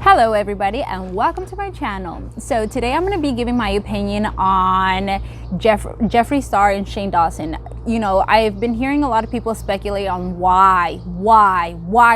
Hello everybody and welcome to my channel. So today I'm going to be giving my opinion on Jeffree Star and Shane Dawson. You know, I've been hearing a lot of people speculate on why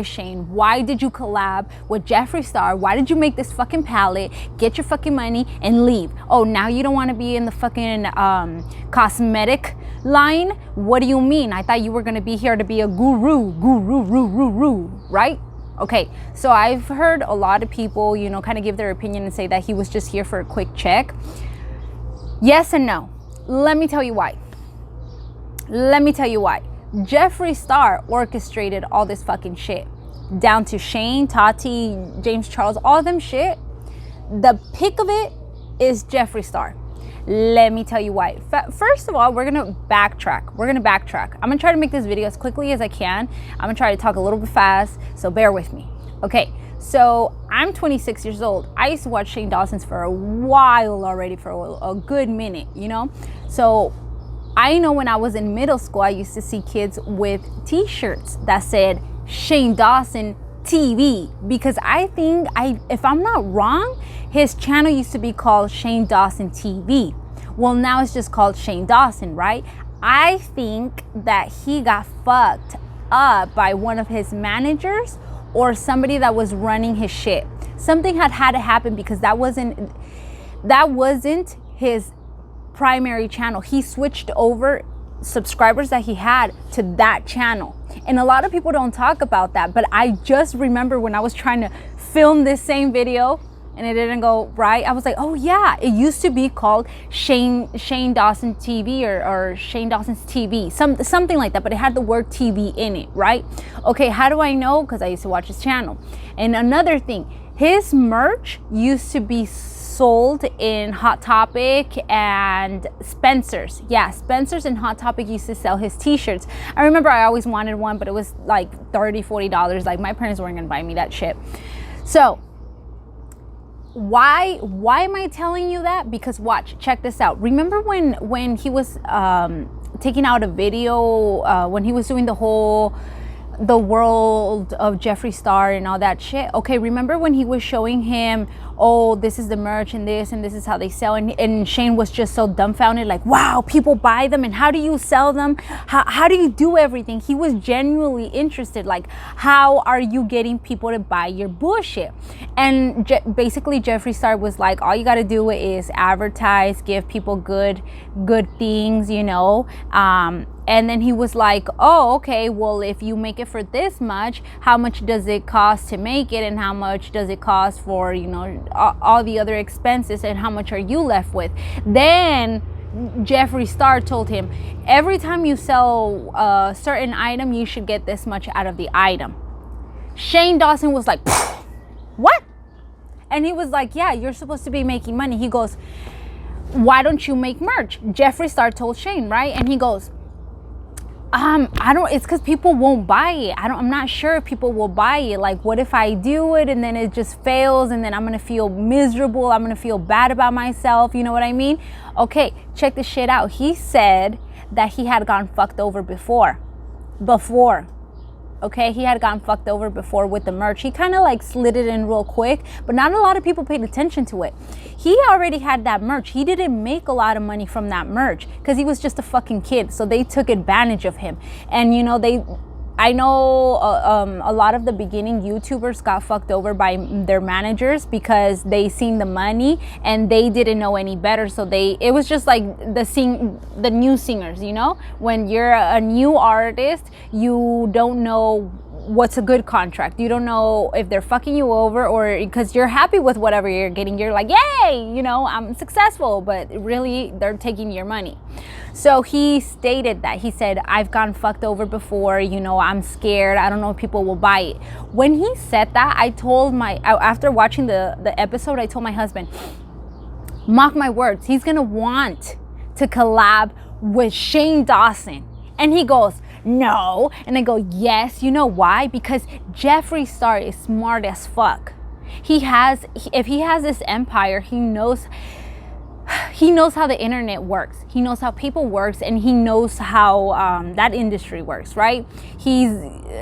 Shane, why did you collab with Jeffree Star? Why did you make this fucking palette, get your fucking money and leave? Oh, now you don't want to be in the fucking cosmetic line? What do you mean? I thought you were going to be here to be a guru, right? Okay, so I've heard a lot of people, you know, kind of give their opinion and say that he was just here for a quick check. Yes and no. Let me tell you why. Jeffree Star orchestrated all this fucking shit. Down to Shane, Tati, James Charles, all them shit. The pick of it is Jeffree Star. Let me tell you why. First of all, we're gonna backtrack. I'm gonna try to make this video as quickly as I can. I'm gonna try to talk a little bit fast, so bear with me. Okay, so I'm 26 years old. I used to watch Shane Dawson's for a while already, for a good minute, you know? So I know when I was in middle school, I used to see kids with t-shirts that said Shane Dawson TV, because I think, if I'm not wrong, his channel used to be called Shane Dawson TV. Well, now it's just called Shane Dawson, right? I think that he got fucked up by one of his managers or somebody that was running his shit. Something had to happen, because that wasn't his primary channel. He switched over subscribers that he had to that channel, and a lot of people don't talk about that. But I just remember when I was trying to film this same video and it didn't go right, I was like, oh yeah, it used to be called Shane Dawson TV or Shane Dawson's TV, something like that, but it had the word TV in it, right? Okay, how do I know? Because I used to watch his channel. And another thing, his merch used to be sold in Hot Topic and Spencer's. Yeah, Spencer's and Hot Topic used to sell his t-shirts. I remember I always wanted one, but it was like $30-$40. Like, my parents weren't gonna buy me that shit. So why am I telling you that? Because watch, check this out. Remember when he was taking out a video, when he was doing the world of Jeffree Star and all that shit? Okay, remember when he was showing him, oh, this is the merch and this is how they sell, and Shane was just so dumbfounded, like, wow, people buy them, and how do you sell them? How do you do everything? He was genuinely interested, like, how are you getting people to buy your bullshit? And basically Jeffree Star was like, all you got to do is advertise, give people good things, you know. And then he was like, oh, okay, well, if you make it for this much, how much does it cost to make it? And how much does it cost for, you know, all the other expenses? And how much are you left with? Then Jeffree Star told him, every time you sell a certain item, you should get this much out of the item. Shane Dawson was like, what? And he was like, yeah, you're supposed to be making money. He goes, why don't you make merch? Jeffree Star told Shane, right? And he goes, it's because people won't buy it. I'm not sure if people will buy it. Like, what if I do it and then it just fails, and then I'm gonna feel miserable, I'm gonna feel bad about myself, you know what I mean? Okay, check this shit out. He said that he had gotten fucked over before. Okay, he had gotten fucked over before with the merch. He kind of like slid it in real quick, but not a lot of people paid attention to it. He already had that merch. He didn't make a lot of money from that merch because he was just a fucking kid. So they took advantage of him. And you know, I know a lot of the beginning YouTubers got fucked over by their managers because they seen the money and they didn't know any better. So it was just like the new singers, you know, when you're a new artist, you don't know what's a good contract. You don't know if they're fucking you over, or because you're happy with whatever you're getting, you're like, yay, you know, I'm successful, but really they're taking your money. So he stated that. He said, I've gotten fucked over before, you know, I'm scared, I don't know if people will buy it. When he said that, after watching the episode, I told my husband, mark my words, he's gonna want to collab with Shane Dawson. And he goes, no. And I go, yes. You know why? Because Jeffree Star is smart as fuck. If he has this empire, he knows he knows how the internet works. He knows how people works, and he knows how that industry works, right?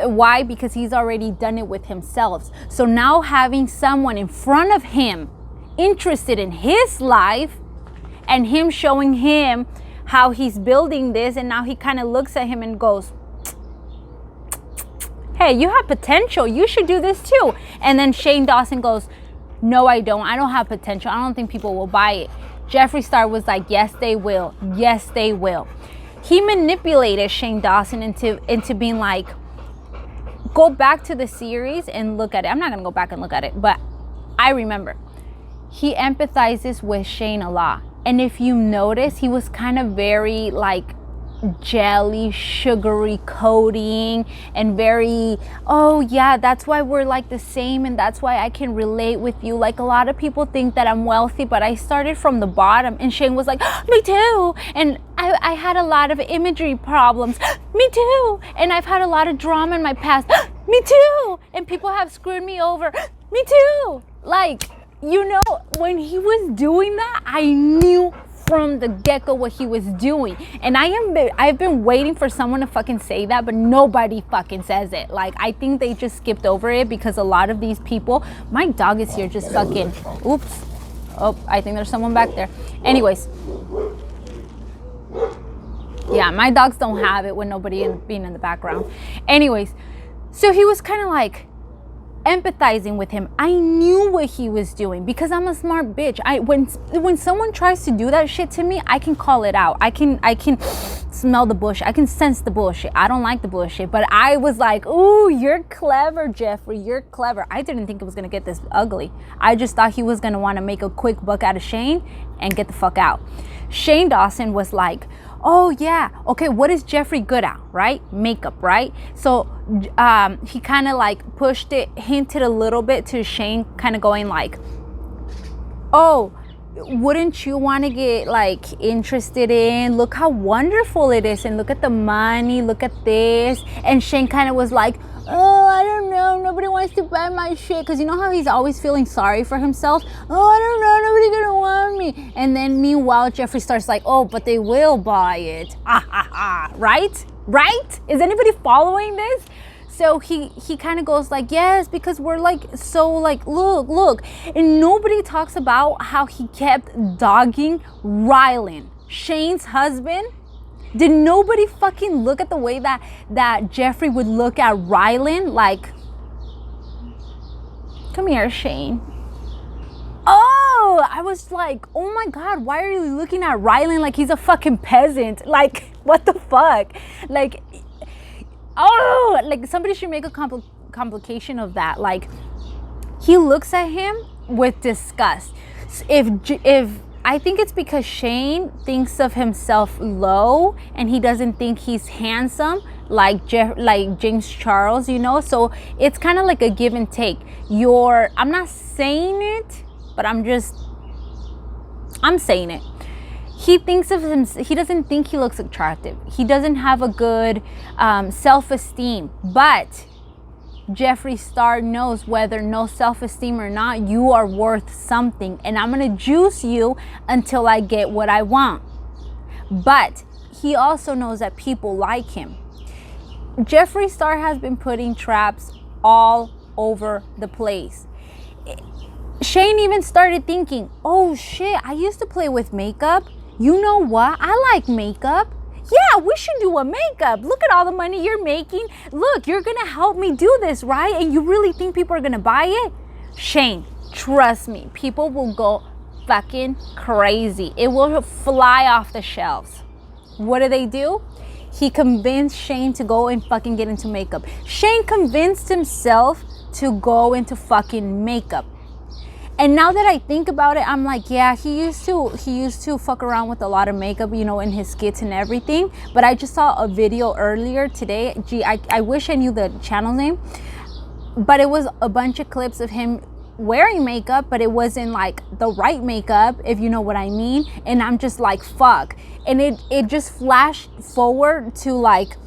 Why? Because he's already done it with himself. So now having someone in front of him interested in his life and him showing him how he's building this, and now he kind of looks at him and goes, hey, you have potential. You should do this too. And then Shane Dawson goes, no, I don't. I don't have potential. I don't think people will buy it. Jeffree Star was like, yes, they will. Yes, they will. He manipulated Shane Dawson into being like, go back to the series and look at it. I'm not going to go back and look at it, but I remember. He empathizes with Shane a lot. And if you notice, he was kind of very like jelly, sugary coating, and very, oh yeah, that's why we're like the same, and that's why I can relate with you. Like, a lot of people think that I'm wealthy, but I started from the bottom. And Shane was like, me too. And I had a lot of imagery problems. Me too. And I've had a lot of drama in my past. Me too. And people have screwed me over. Me too. Like, you know, when he was doing that, I knew from the get-go what he was doing. And I've been waiting for someone to fucking say that, but nobody fucking says it. Like, I think they just skipped over it because a lot of these people, my dog is here just fucking, oops. Oh, I think there's someone back there. Anyways. Yeah, my dogs don't have it with nobody being in the background. Anyways, so he was kind of like empathizing with him. I knew what he was doing because I'm a smart bitch. When someone tries to do that shit to me, I can call it out. I can smell the bullshit. I can sense the bullshit. I don't like the bullshit, but I was like, ooh, you're clever, Jeffree. You're clever. I didn't think it was gonna get this ugly. I just thought he was gonna want to make a quick buck out of Shane and get the fuck out. Shane Dawson was like, oh yeah, okay, what is Jeffree good at, right? Makeup, right? So he kind of like pushed it, hinted a little bit to Shane, kind of going like, oh, wouldn't you want to get like interested in, look how wonderful it is, and look at the money, look at this. And Shane kind of was like, oh, I don't know, nobody wants to buy my shit, because you know how he's always feeling sorry for himself. Oh, I don't know, nobody gonna want me. And then meanwhile, Jeffree starts like, oh, but they will buy it. Right? Is anybody following this? So he kind of goes like, yes, because we're like, so like, look. And nobody talks about how he kept dogging Rylan, Shane's husband. Did nobody fucking look at the way that Jeffree would look at Rylan? Like, come here, Shane. Oh, I was like, oh my God, why are you looking at Rylan like he's a fucking peasant? Like, what the fuck? Like, oh, like somebody should make a complication of that. Like, he looks at him with disgust. If I think it's because Shane thinks of himself low and he doesn't think he's handsome like James Charles, you know? So it's kind of like a give and take. I'm not saying it, but I'm saying it. He thinks of him, he doesn't think he looks attractive. He doesn't have a good self-esteem, but Jeffree Star knows whether no self-esteem or not, you are worth something, and I'm gonna juice you until I get what I want. But he also knows that people like him. Jeffree Star has been putting traps all over the place. Shane even started thinking, oh shit, I used to play with makeup. You know what? I like makeup. Yeah, we should do a makeup. Look at all the money you're making. Look, you're gonna help me do this, right? And you really think people are gonna buy it? Shane, trust me, people will go fucking crazy. It will fly off the shelves. What do? He convinced Shane to go and fucking get into makeup. Shane convinced himself to go into fucking makeup. And now that I think about it, I'm like, yeah, he used to fuck around with a lot of makeup, you know, in his skits and everything. But I just saw a video earlier today. Gee, I wish I knew the channel name. But it was a bunch of clips of him wearing makeup, but it wasn't like the right makeup, if you know what I mean. And I'm just like, fuck. And it just flashed forward to like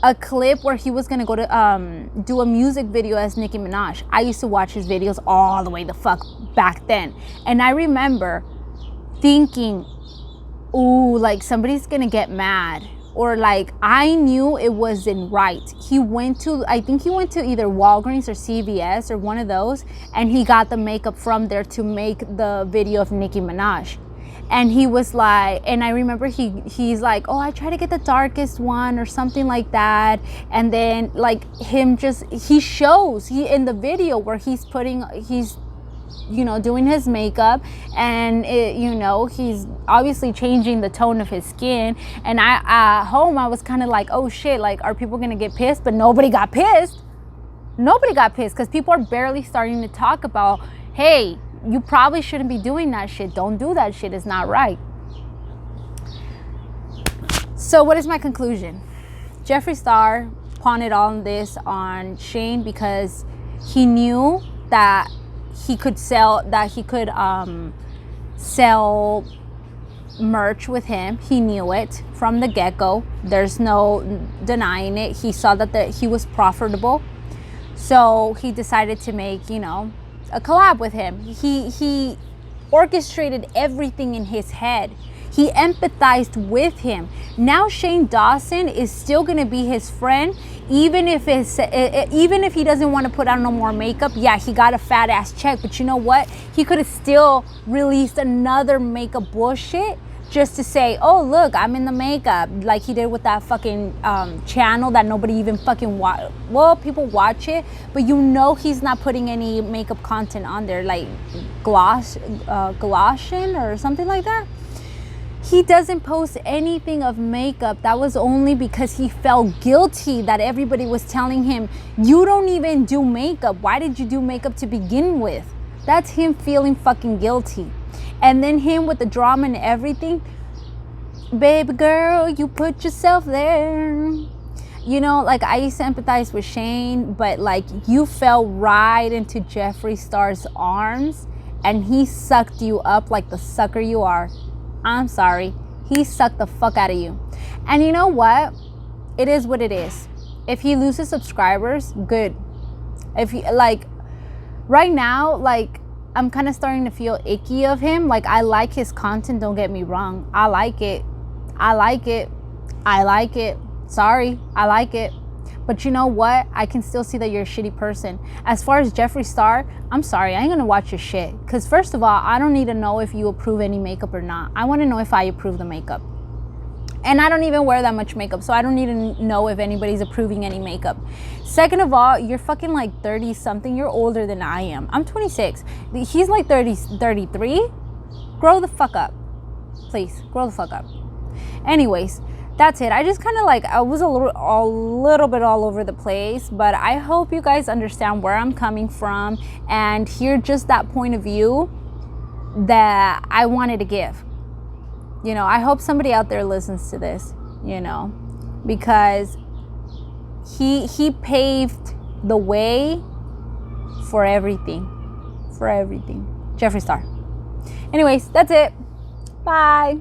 a clip where he was gonna go to do a music video as Nicki Minaj. I used to watch his videos all the way the fuck back then, and I remember thinking, ooh, like somebody's gonna get mad, or like I knew it wasn't right. He went to, I think he went to either Walgreens or CVS or one of those, and he got the makeup from there to make the video of Nicki Minaj. And he was like, and I remember he's like, oh, I try to get the darkest one or something like that. And then like him just, he shows in the video where he's you know, doing his makeup, and it, you know, he's obviously changing the tone of his skin. And at home I was kind of like, oh shit, like are people gonna get pissed? But nobody got pissed. Nobody got pissed, because people are barely starting to talk about, hey, you probably shouldn't be doing that shit. Don't do that shit. It's not right. So what is my conclusion? Jeffree Star pawned it all on this on Shane because he knew that he could sell merch with him. He knew it from the get-go. There's no denying it. He saw that he was profitable. So he decided to make, you know, a collab with him. He orchestrated everything in his head. He empathized with him. Now Shane Dawson is still gonna be his friend, even if he doesn't want to put on no more makeup. Yeah, he got a fat ass check, but you know what? He could have still released another makeup bullshit just to say, oh look, I'm in the makeup, like he did with that fucking channel that nobody even fucking watch. Well, people watch it, but you know he's not putting any makeup content on there, like Galoshin or something like that. He doesn't post anything of makeup. That was only because he felt guilty that everybody was telling him, you don't even do makeup. Why did you do makeup to begin with? That's him feeling fucking guilty. And then him with the drama and everything. Baby girl, you put yourself there. You know, like I used to empathize with Shane, but like you fell right into Jeffree Star's arms and he sucked you up like the sucker you are. I'm sorry. He sucked the fuck out of you. And you know what? It is what it is. If he loses subscribers, good. If he, like, right now, like, I'm kind of starting to feel icky of him. Like, I like his content, don't get me wrong. I like it. I like it. I like it. Sorry, I like it. But you know what? I can still see that you're a shitty person. As far as Jeffree Star, I'm sorry, I ain't gonna watch your shit. Because first of all, I don't need to know if you approve any makeup or not. I want to know if I approve the makeup. And I don't even wear that much makeup, so I don't need to know if anybody's approving any makeup. Second of all, you're fucking like 30 something. You're older than I am. I'm 26. He's like 33. Grow the fuck up. Please, grow the fuck up. Anyways, that's it. I just kind of like, I was a little bit all over the place, but I hope you guys understand where I'm coming from and hear just that point of view that I wanted to give. You know, I hope somebody out there listens to this, you know, because he paved the way for everything. Jeffree Star. Anyways, that's it. Bye.